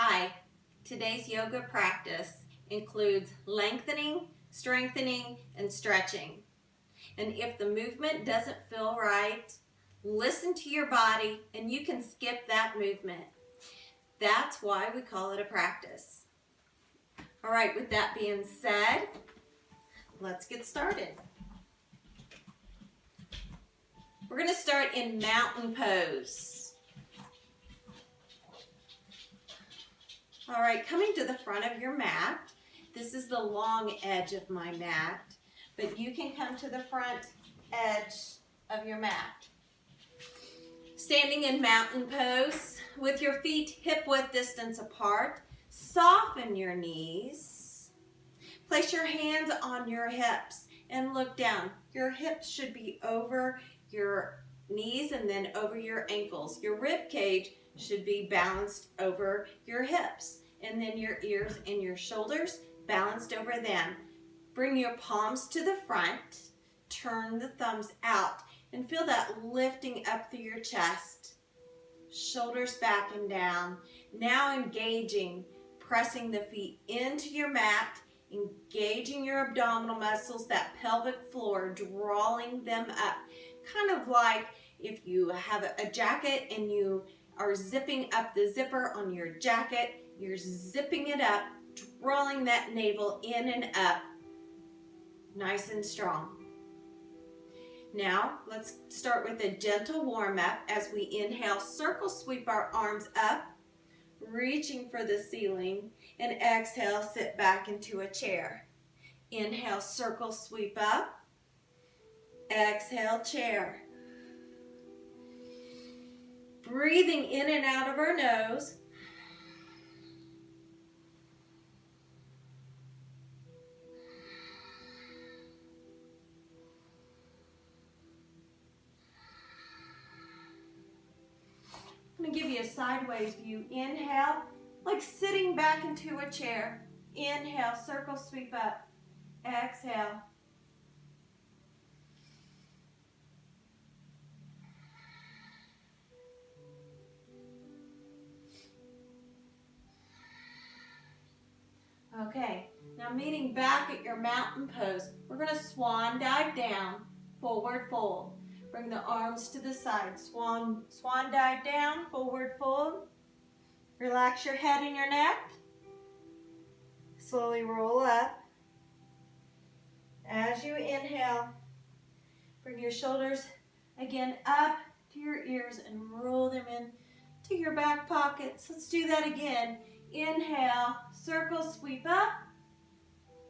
Hi, today's yoga practice includes lengthening, strengthening, and stretching. And if the movement doesn't feel right, listen to your body and you can skip that movement. That's why we call it a practice. All right, with that being said, let's get started. We're going to start in mountain pose. All right, coming to the front of your mat. This is the long edge of my mat, but you can come to the front edge of your mat. Standing in mountain pose with your feet hip-width distance apart, soften your knees. Place your hands on your hips and look down. Your hips should be over your knees and then over your ankles. Your rib cage should be balanced over your hips, and then your ears and your shoulders balanced over them. Bring your palms to the front, turn the thumbs out, and feel that lifting up through your chest. Shoulders back and down. Now engaging, pressing the feet into your mat, engaging your abdominal muscles, that pelvic floor, drawing them up. Kind of like if you have a jacket and you are zipping up the zipper on your jacket, you're zipping it up, drawing that navel in and up, nice and strong. Now, let's start with a gentle warm-up as we inhale, circle sweep our arms up, reaching for the ceiling, and exhale, sit back into a chair. Inhale, circle sweep up, exhale, chair. Breathing in and out of our nose. I'm going to give you a sideways view. Inhale, like sitting back into a chair. Inhale, circle sweep up. Exhale. Okay, now meeting back at your mountain pose, we're going to swan dive down, forward fold. Bring the arms to the side. Swan dive down, forward fold. Relax your head and your neck. Slowly roll up. As you inhale, bring your shoulders again up to your ears and roll them in to your back pockets. Let's do that again. Inhale, circle sweep up.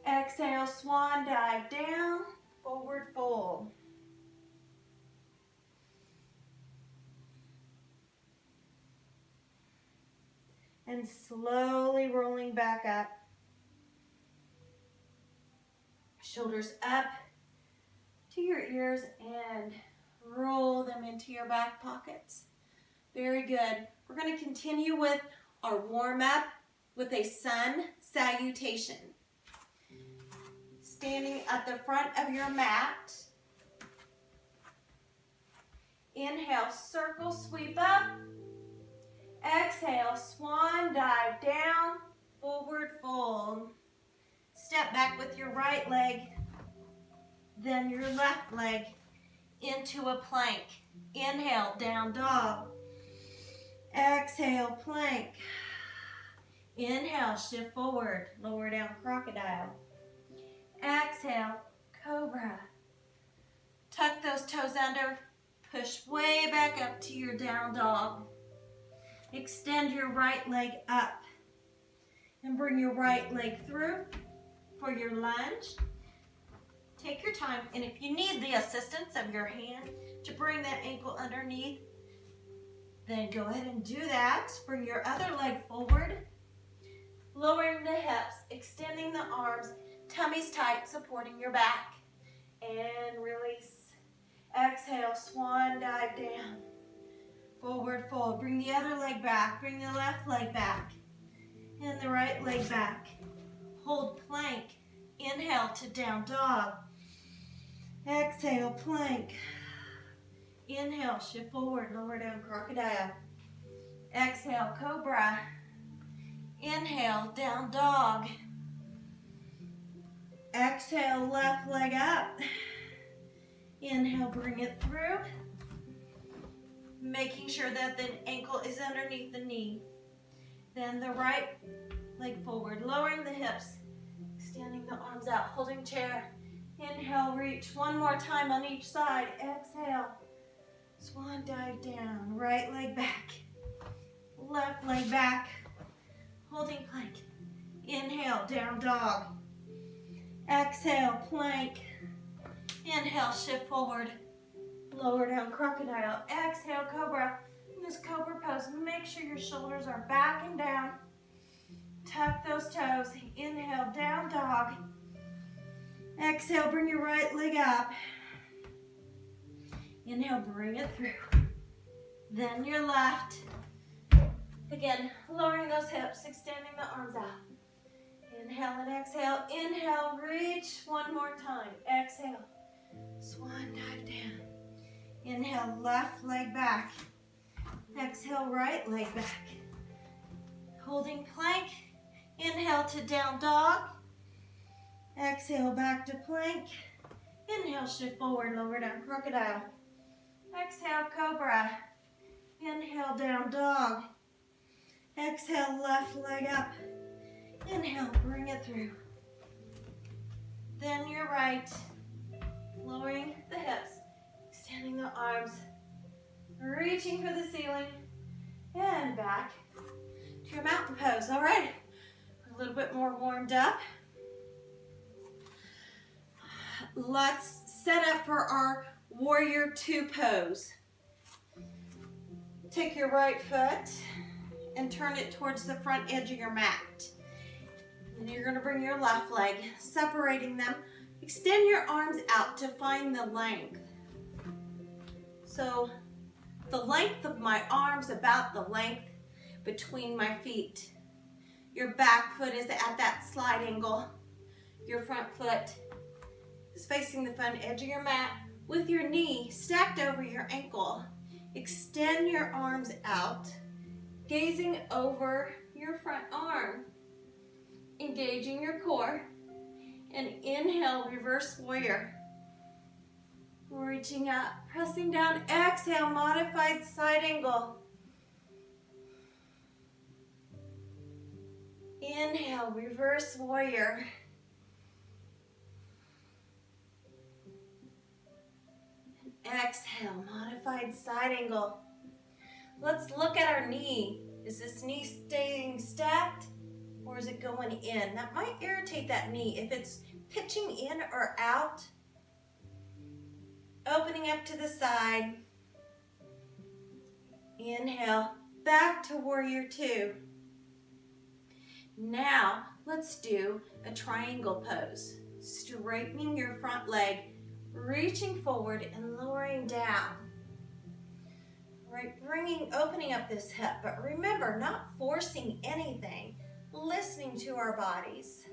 Exhale, swan dive down, forward fold. And slowly rolling back up. Shoulders up to your ears and roll them into your back pockets. Very good. We're going to continue with our warm-up with a sun salutation. Standing at the front of your mat. Inhale, circle sweep up. Exhale, swan dive down, forward fold. Step back with your right leg, then your left leg into a plank. Inhale, down dog. Exhale, plank. Inhale, shift forward, lower down crocodile. Exhale, cobra. Tuck those toes under, push way back up to your down dog. Extend your right leg up and bring your right leg through for your lunge. Take your time, and if you need the assistance of your hand to bring that ankle underneath, then go ahead and do that. Bring your other leg forward, lowering the hips, extending the arms, tummy's tight, supporting your back, and release. Exhale, swan dive down. Forward fold. Bring the other leg back. Bring the left leg back. And the right leg back. Hold plank. Inhale to down dog. Exhale, plank. Inhale, shift forward, lower down crocodile. Exhale, cobra. Inhale, down dog. Exhale, left leg up. Inhale, bring it through. Making sure that the ankle is underneath the knee. Then the right leg forward, lowering the hips, extending the arms out, holding chair. Inhale, reach. One more time on each side. Exhale. Swan dive down. Right leg back. Left leg back. Holding plank. Inhale, down dog. Exhale, plank. Inhale, shift forward. Lower down, crocodile. Exhale, cobra. In this cobra pose, make sure your shoulders are back and down. Tuck those toes. Inhale, down dog. Exhale, bring your right leg up. Inhale, bring it through. Then your left. Again, lowering those hips, extending the arms out. Inhale and exhale. Inhale, reach. One more time. Exhale. Swan dive down. Inhale, left leg back. Exhale, right leg back. Holding plank. Inhale to down dog. Exhale, back to plank. Inhale, shift forward, lower down, crocodile. Exhale, cobra. Inhale, down dog. Exhale, left leg up. Inhale, bring it through. Then your right. Lowering the hips, extending the arms, reaching for the ceiling, and back to your mountain pose. All right, a little bit more warmed up. Let's set up for our warrior two pose. Take your right foot and turn it towards the front edge of your mat. And you're gonna bring your left leg, separating them. Extend your arms out to find the length. So the length of my arms, about the length between my feet. Your back foot is at that slide angle. Your front foot is facing the front edge of your mat with your knee stacked over your ankle. Extend your arms out, gazing over your front arm, engaging your core. And inhale, reverse warrior. Reaching up, pressing down. Exhale, modified side angle. Inhale, reverse warrior. And exhale, modified side angle. Let's look at our knee. Is this knee staying stacked? Or is it going in? That might irritate that knee. If it's pitching in or out, opening up to the side. Inhale, back to warrior two. Now, let's do a triangle pose. Straightening your front leg, reaching forward and lowering down. Right, opening up this hip, but remember, not forcing anything. Listening to our bodies.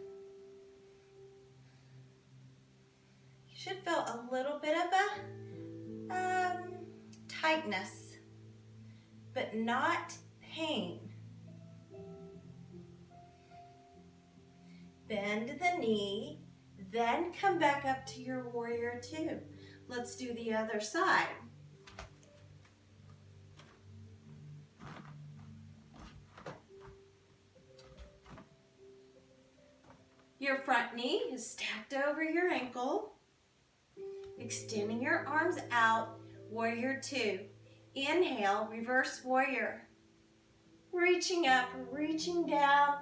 You should feel a little bit of a tightness, but not pain. Bend the knee, then come back up to your warrior two. Let's do the other side. Your front knee is stacked over your ankle. Extending your arms out, warrior two. Inhale, reverse warrior. Reaching up, reaching down.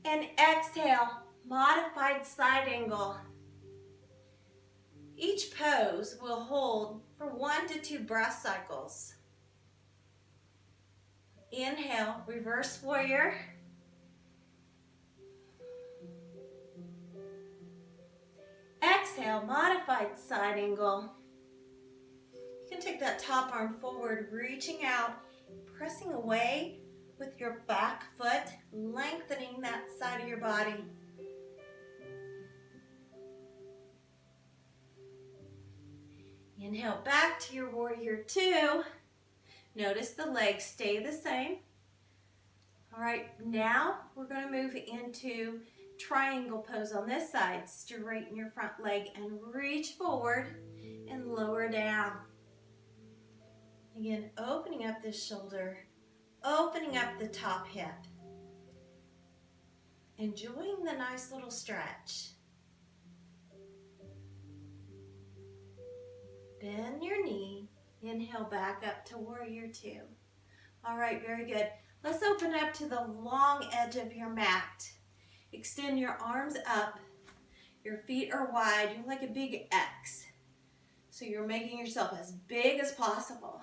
And exhale, modified side angle. Each pose will hold for 1 to 2 breath cycles. Inhale, reverse warrior. Exhale, modified side angle. You can take that top arm forward, reaching out, pressing away with your back foot, lengthening that side of your body. Inhale, back to your warrior two. Notice the legs stay the same. All right, now we're going to move into triangle pose on this side. Straighten your front leg and reach forward and lower down. Again, opening up this shoulder, opening up the top hip. Enjoying the nice little stretch. Bend your knee. Inhale back up to warrior two. All right, very good. Let's open up to the long edge of your mat. Extend your arms up. Your feet are wide. You're like a big X. So you're making yourself as big as possible.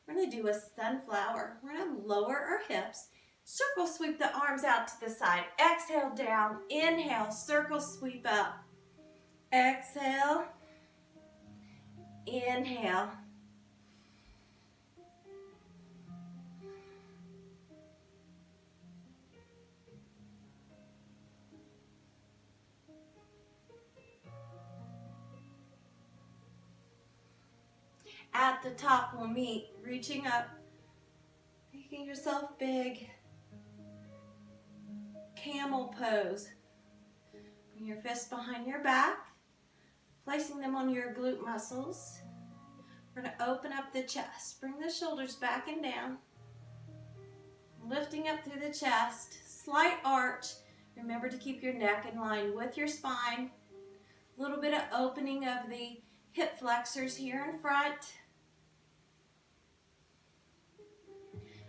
We're going to do a sunflower. We're going to lower our hips. Circle sweep the arms out to the side. Exhale down. Inhale, circle sweep up. Exhale. Inhale. At the top, we'll meet, reaching up, making yourself big. Camel pose. Bring your fists behind your back, placing them on your glute muscles. We're going to open up the chest. Bring the shoulders back and down. Lifting up through the chest. Slight arch. Remember to keep your neck in line with your spine. A little bit of opening of the hip flexors here in front.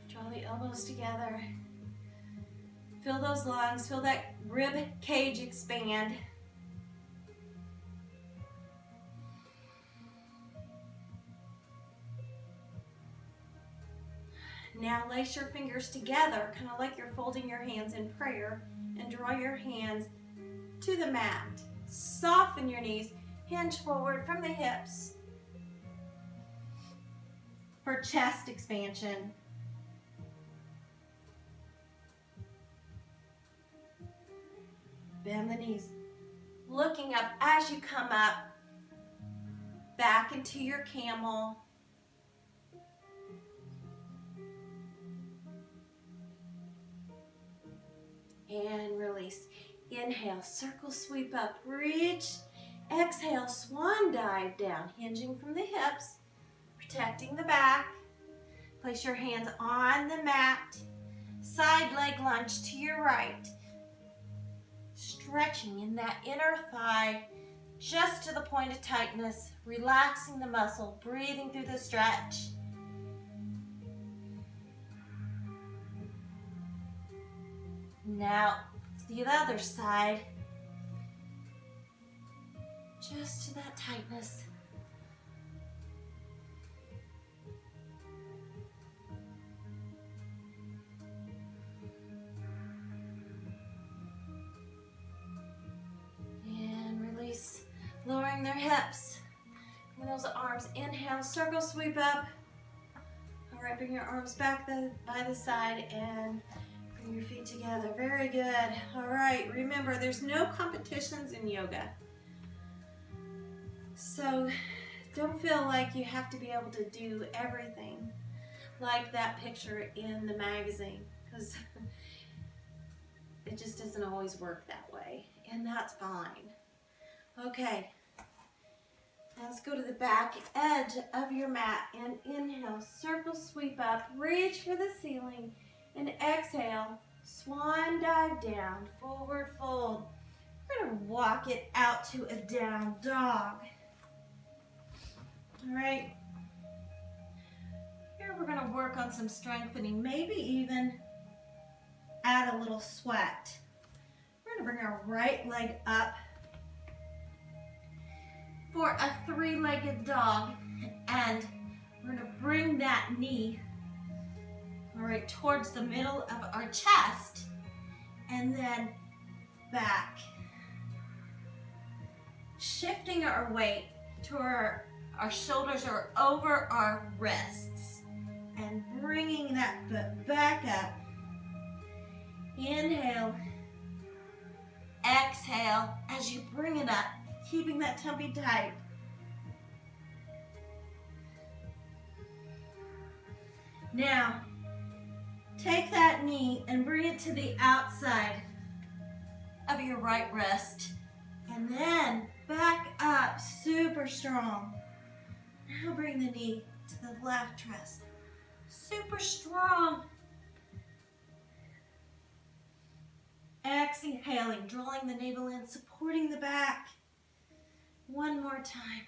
Draw the elbows together. Feel those lungs. Feel that rib cage expand. Now lace your fingers together, kind of like you're folding your hands in prayer, and draw your hands to the mat. Soften your knees. Hinge forward from the hips for chest expansion. Bend the knees. Looking up as you come up, back into your camel. And release. Inhale, circle sweep up, reach. Exhale, swan dive down, hinging from the hips, protecting the back. Place your hands on the mat. Side leg lunge to your right. Stretching in that inner thigh, just to the point of tightness, relaxing the muscle, breathing through the stretch. Now, to the other side. Just to that tightness. And release, lowering their hips. Bring those arms, inhale, circle sweep up. All right, bring your arms back by the side and bring your feet together. Very good. All right, remember, there's no competitions in yoga. So don't feel like you have to be able to do everything like that picture in the magazine, because it just doesn't always work that way, and that's fine. Okay, let's go to the back edge of your mat and inhale, circle sweep up, reach for the ceiling, and exhale, swan dive down, forward fold. We're going to walk it out to a down dog. All right, here we're going to work on some strengthening, maybe even add a little sweat. We're going to bring our right leg up for a three-legged dog, and we're going to bring that knee, all right, towards the middle of our chest, and then back. Shifting our weight to our shoulders are over our wrists, and bringing that foot back up. Inhale, exhale as you bring it up, keeping that tummy tight. Now, take that knee and bring it to the outside of your right wrist. And then back up, super strong. Now bring the knee to the left wrist. Super strong. Exhaling, drawing the navel in, supporting the back. One more time.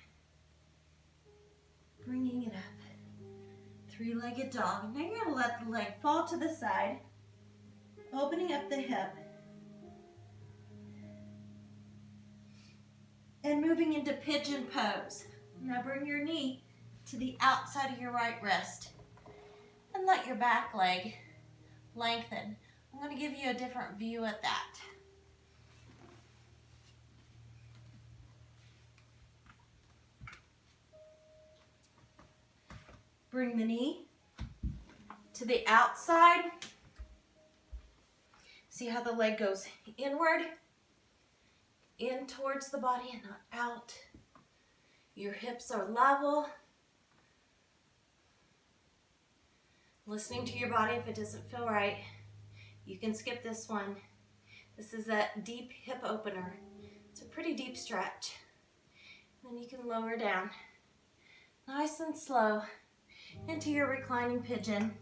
Bringing it up. Three-legged dog. Now you're going to let the leg fall to the side, opening up the hip, and moving into pigeon pose. Now bring your knee to the outside of your right wrist and let your back leg lengthen. I'm going to give you a different view at that. Bring the knee to the outside. See how the leg goes inward, in towards the body and not out. Your hips are level. Listening to your body if it doesn't feel right. You can skip this one. This is a deep hip opener. It's a pretty deep stretch. Then you can lower down. Nice and slow into your reclining pigeon.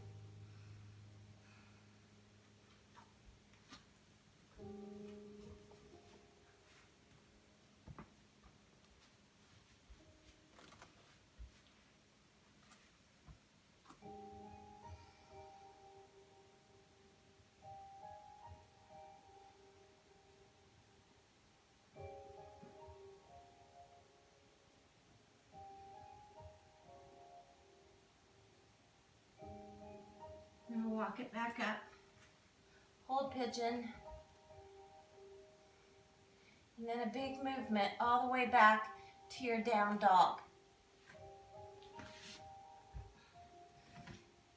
And we'll walk it back up. Hold pigeon. And then a big movement all the way back to your down dog.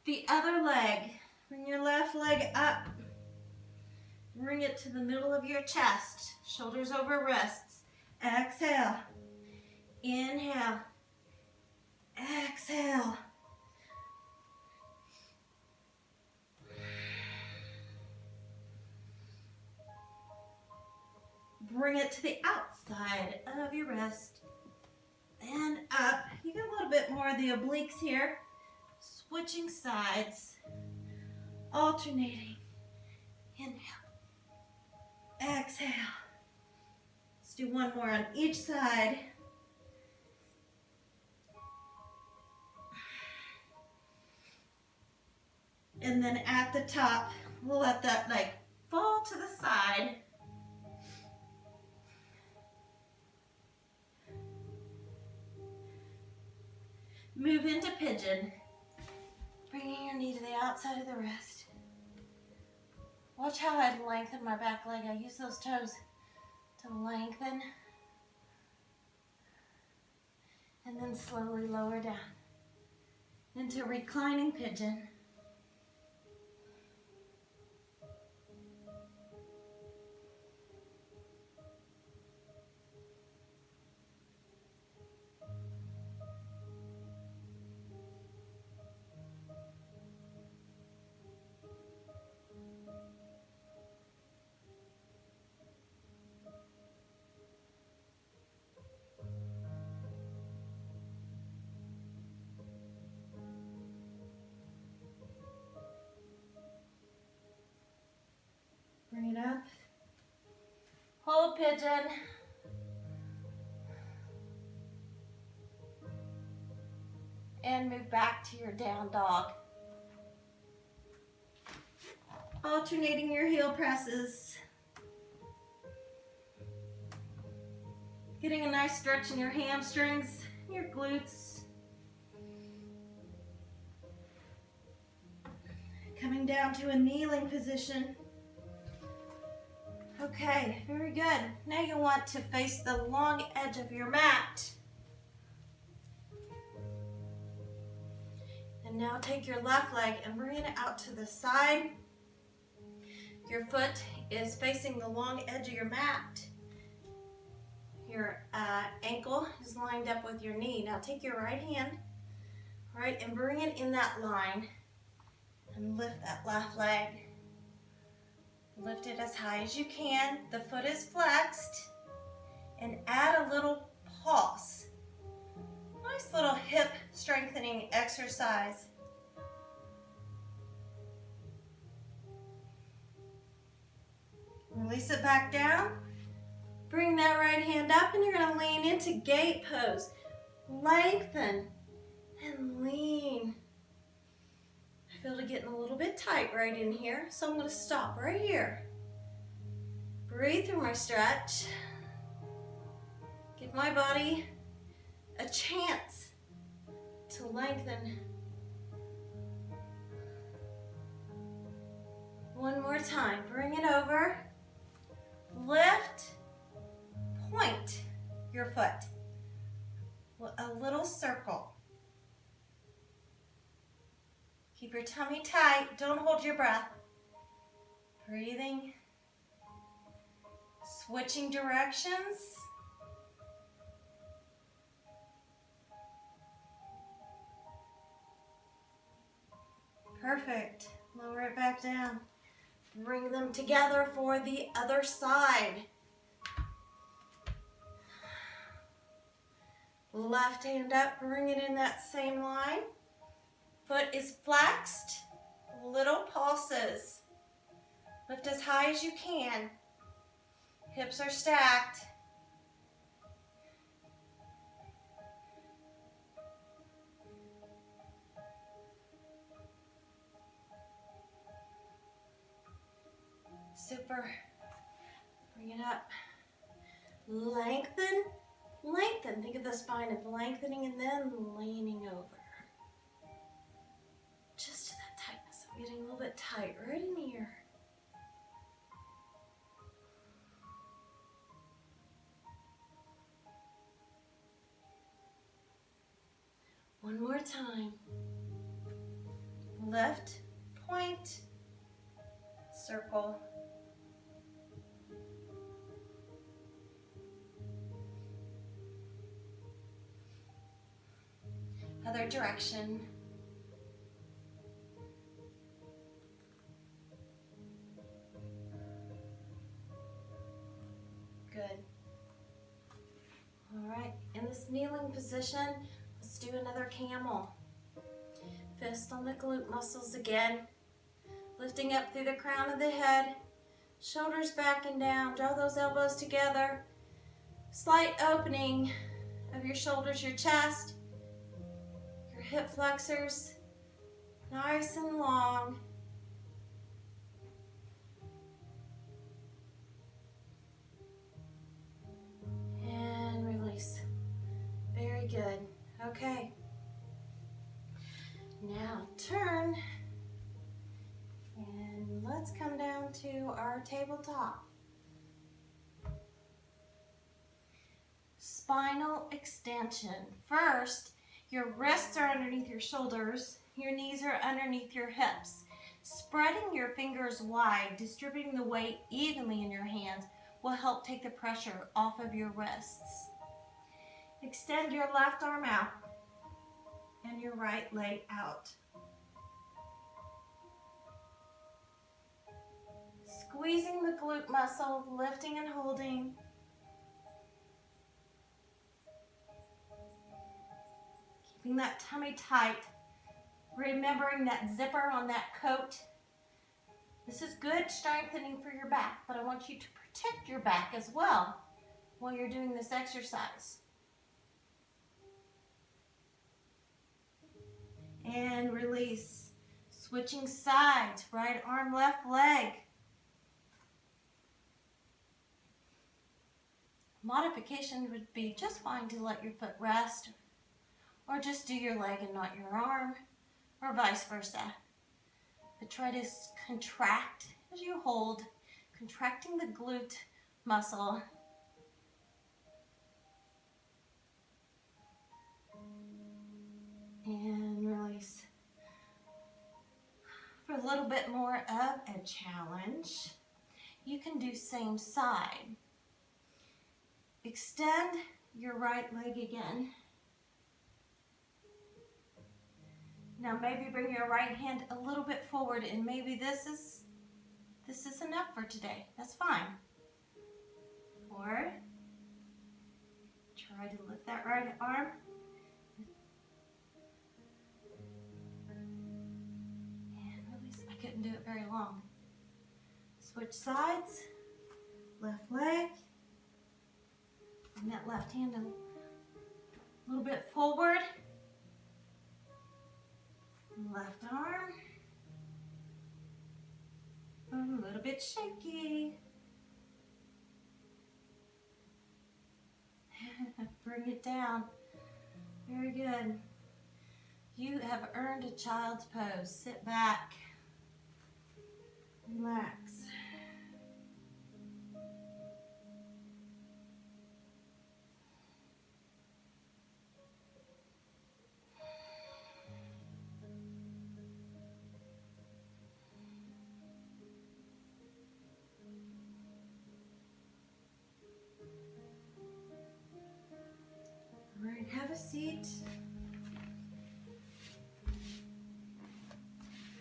The other leg, bring your left leg up. Bring it to the middle of your chest. Shoulders over wrists. Exhale. Inhale. Exhale. Bring it to the outside of your wrist and up. You get a little bit more of the obliques here. Switching sides, alternating. Inhale, exhale. Let's do one more on each side. And then at the top, we'll let that leg fall to the side. Move into pigeon, bringing your knee to the outside of the wrist. Watch how I lengthen my back leg. I use those toes to lengthen. And then slowly lower down into reclining pigeon. Bring it up. Hold pigeon. And move back to your down dog. Alternating your heel presses. Getting a nice stretch in your hamstrings, your glutes. Coming down to a kneeling position. Okay, very good. Now you want to face the long edge of your mat. And now take your left leg and bring it out to the side. Your foot is facing the long edge of your mat. Your ankle is lined up with your knee. Now take your right hand, all right, and bring it in that line. And lift that left leg. Lift it as high as you can. The foot is flexed. And add a little pulse. Nice little hip strengthening exercise. Release it back down. Bring that right hand up and you're going to lean into gate pose. Lengthen and lean. I feel it getting a little bit tight right in here, so I'm going to stop right here. Breathe through my stretch. Give my body a chance to lengthen. One more time. Bring it over. Lift. Point your foot. A little circle. Keep your tummy tight. Don't hold your breath. Breathing. Switching directions. Perfect. Lower it back down. Bring them together for the other side. Left hand up, bring it in that same line. Foot is flexed, little pulses. Lift as high as you can. Hips are stacked. Super. Bring it up. Lengthen. Lengthen. Think of the spine as lengthening and then leaning over. Just to that tightness. I'm getting a little bit tight right in here. One more time. Lift, point, circle. Other direction. Good. All right, in this kneeling position, let's do another camel. Fist on the glute muscles again. Lifting up through the crown of the head. Shoulders back and down. Draw those elbows together. Slight opening of your shoulders, your chest. Hip flexors, nice and long. And release. Very good. Okay. Now turn. And let's come down to our tabletop. Spinal extension. First, your wrists are underneath your shoulders, your knees are underneath your hips. Spreading your fingers wide, distributing the weight evenly in your hands will help take the pressure off of your wrists. Extend your left arm out and your right leg out. Squeezing the glute muscle, lifting and holding. Keeping that tummy tight, remembering that zipper on that coat. This is good strengthening for your back, but I want you to protect your back as well while you're doing this exercise. And release. Switching sides, right arm, left leg. Modification would be just fine to let your foot rest, or just do your leg and not your arm, or vice versa. But try to contract as you hold, contracting the glute muscle. And release. For a little bit more of a challenge, you can do same side. Extend your right leg again. Now maybe bring your right hand a little bit forward, and maybe this is enough for today. That's fine. Forward. Try to lift that right arm. And release. I couldn't do it very long. Switch sides. Left leg. And that left hand a little bit forward. Left arm. A little bit shaky. Bring it down. Very good. You have earned a child's pose. Sit back. Relax. All right, have a seat.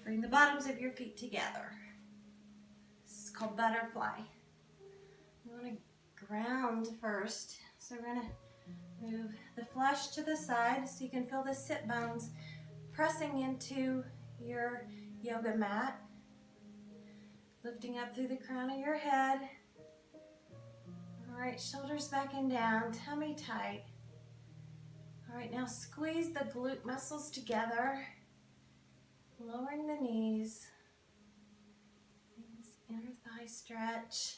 Bring the bottoms of your feet together. This is called butterfly. You want to ground first. So we're going to move the flesh to the side so you can feel the sit bones pressing into your yoga mat. Lifting up through the crown of your head. All right, shoulders back and down, tummy tight. All right, now squeeze the glute muscles together, lowering the knees. Inner thigh stretch.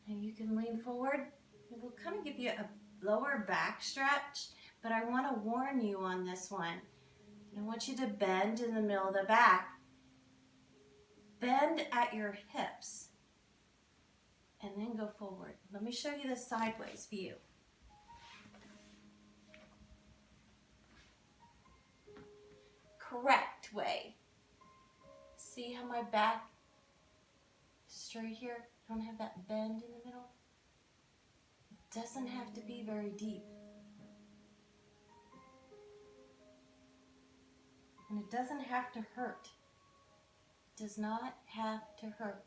And you can lean forward. It will kind of give you a lower back stretch, but I want to warn you on this one. I want you to bend in the middle of the back. Bend at your hips. And then go forward. Let me show you the sideways view. Correct way. See how my back is straight here? I don't have that bend in the middle. It doesn't have to be very deep. And it doesn't have to hurt. It does not have to hurt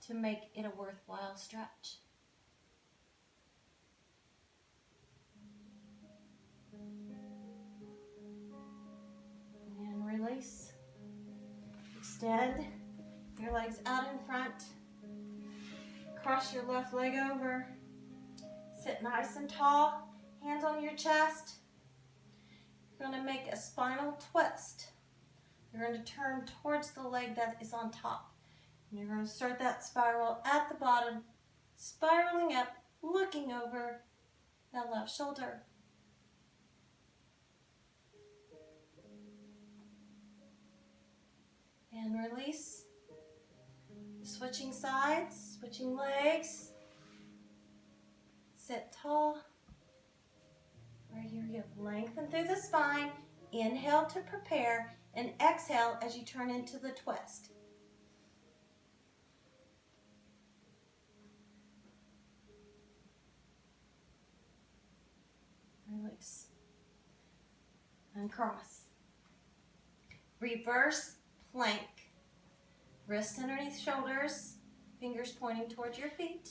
to make it a worthwhile stretch. And release. Extend your legs out in front. Cross your left leg over. Sit nice and tall. Hands on your chest. You're going to make a spinal twist. You're going to turn towards the leg that is on top. And you're going to start that spiral at the bottom, spiraling up, looking over that left shoulder. And release. Switching sides, switching legs. Sit tall. Right here you lengthen through the spine. Inhale to prepare and exhale as you turn into the twist. Release. And cross. Reverse plank. Wrists underneath shoulders. Fingers pointing towards your feet.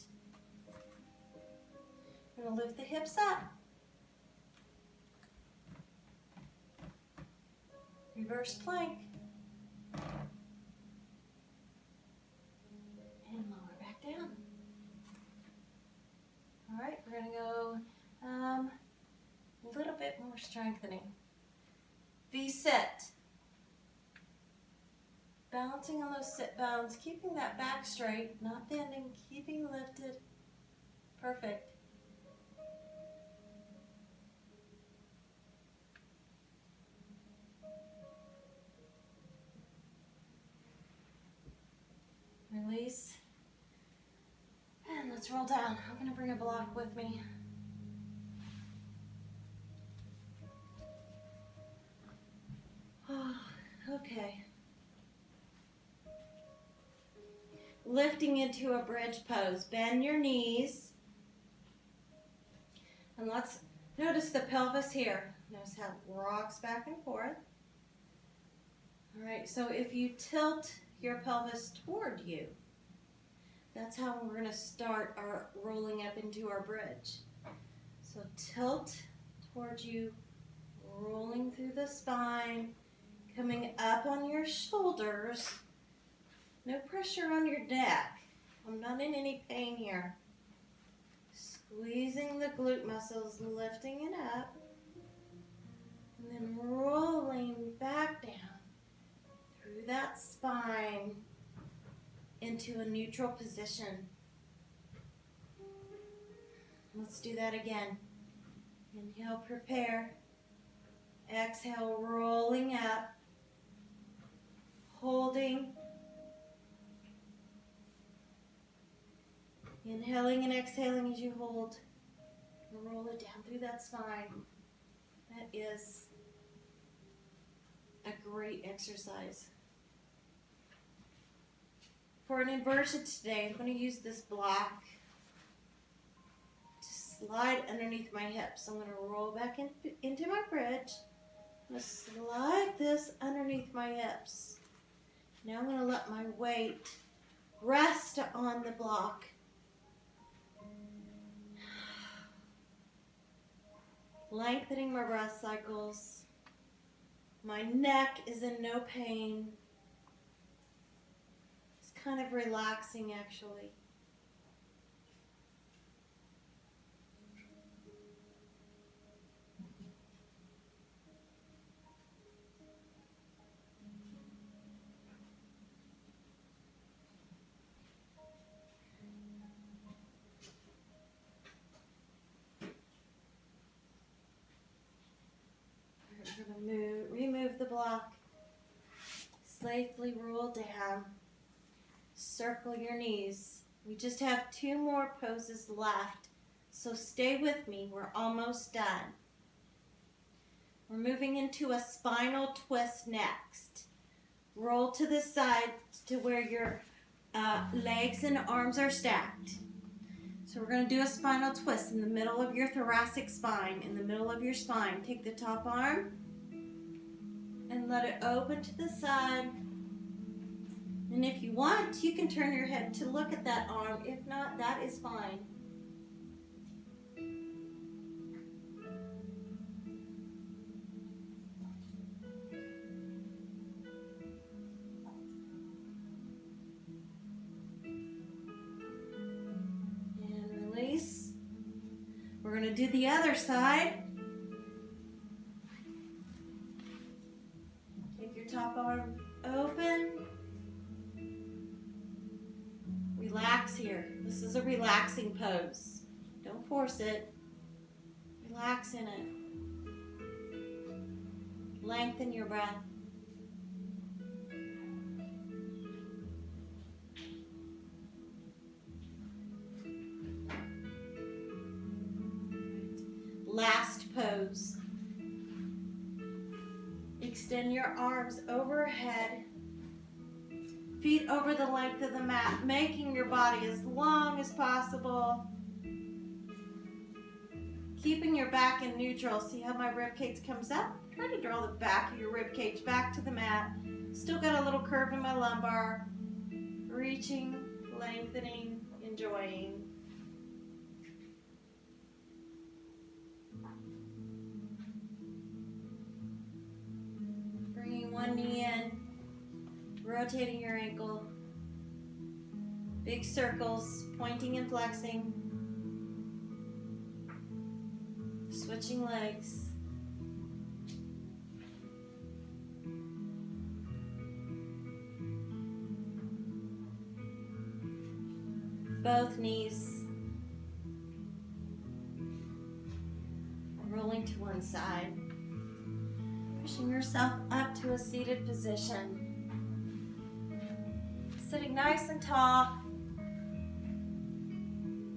You're going to lift the hips up. Reverse plank. And lower back down. All right, we're going to go a little bit more strengthening. V-sit. Balancing on those sit bones, keeping that back straight, not bending, keeping lifted. Perfect. Release. And let's roll down. I'm going to bring a block with me. Oh, okay. Lifting into a bridge pose. Bend your knees. And let's Notice the pelvis here. Notice how it rocks back and forth. All right, so if you tilt your pelvis toward you, that's how we're going to start our rolling up into our bridge. So tilt towards you, rolling through the spine, coming up on your shoulders. No pressure on your neck. I'm not in any pain here. Squeezing the glute muscles, lifting it up, and then rolling back down through that spine into a neutral position. Let's do that again. Inhale, prepare. Exhale, rolling up, holding. Inhaling and exhaling as you hold. Roll it down through that spine. That is a great exercise. For an inversion today, I'm going to use this block to slide underneath my hips. I'm going to roll back into my bridge. I'm going to slide this underneath my hips. Now I'm going to let my weight rest on the block. Lengthening my breath cycles. My neck is in no pain. It's kind of relaxing, actually. We're going to remove the block. Safely roll down. Circle your knees. We just have 2 more poses left, so stay with me. We're almost done. We're moving into a spinal twist next. Roll to the side to where your legs and arms are stacked. So we're going to do a spinal twist in the middle of your thoracic spine, in the middle of your spine. Take the top arm and let it open to the side. And if you want, you can turn your head to look at that arm. If not, that is fine. And release. We're going to do the other side. Take your top arm open. Relax here. This is a relaxing pose. Don't force it. Relax in it. Lengthen your breath. Last pose. Extend your arms overhead. Feet over the length of the mat, making your body as long as possible. Keeping your back in neutral. See how my rib cage comes up? Try to draw the back of your rib cage back to the mat. Still got a little curve in my lumbar. Reaching, lengthening, enjoying. Bringing one knee in. Rotating your ankle. Big circles, pointing and flexing. Switching legs. Both knees. Rolling to one side. Pushing yourself up to a seated position. Sitting nice and tall,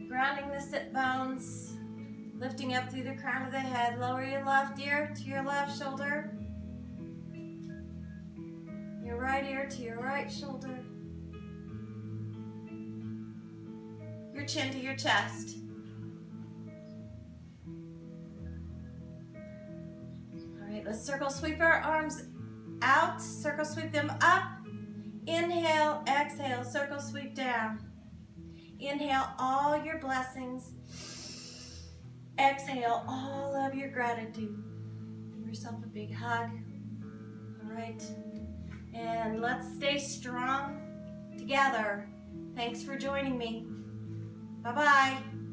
grounding the sit bones, lifting up through the crown of the head. Lower your left ear to your left shoulder, your right ear to your right shoulder, your chin to your chest. Let's circle sweep our arms out, circle sweep them up. Inhale, exhale, circle sweep down. Inhale all your blessings. Exhale all of your gratitude. Give yourself a big hug. All right. And let's stay strong together. Thanks for joining me. Bye-bye.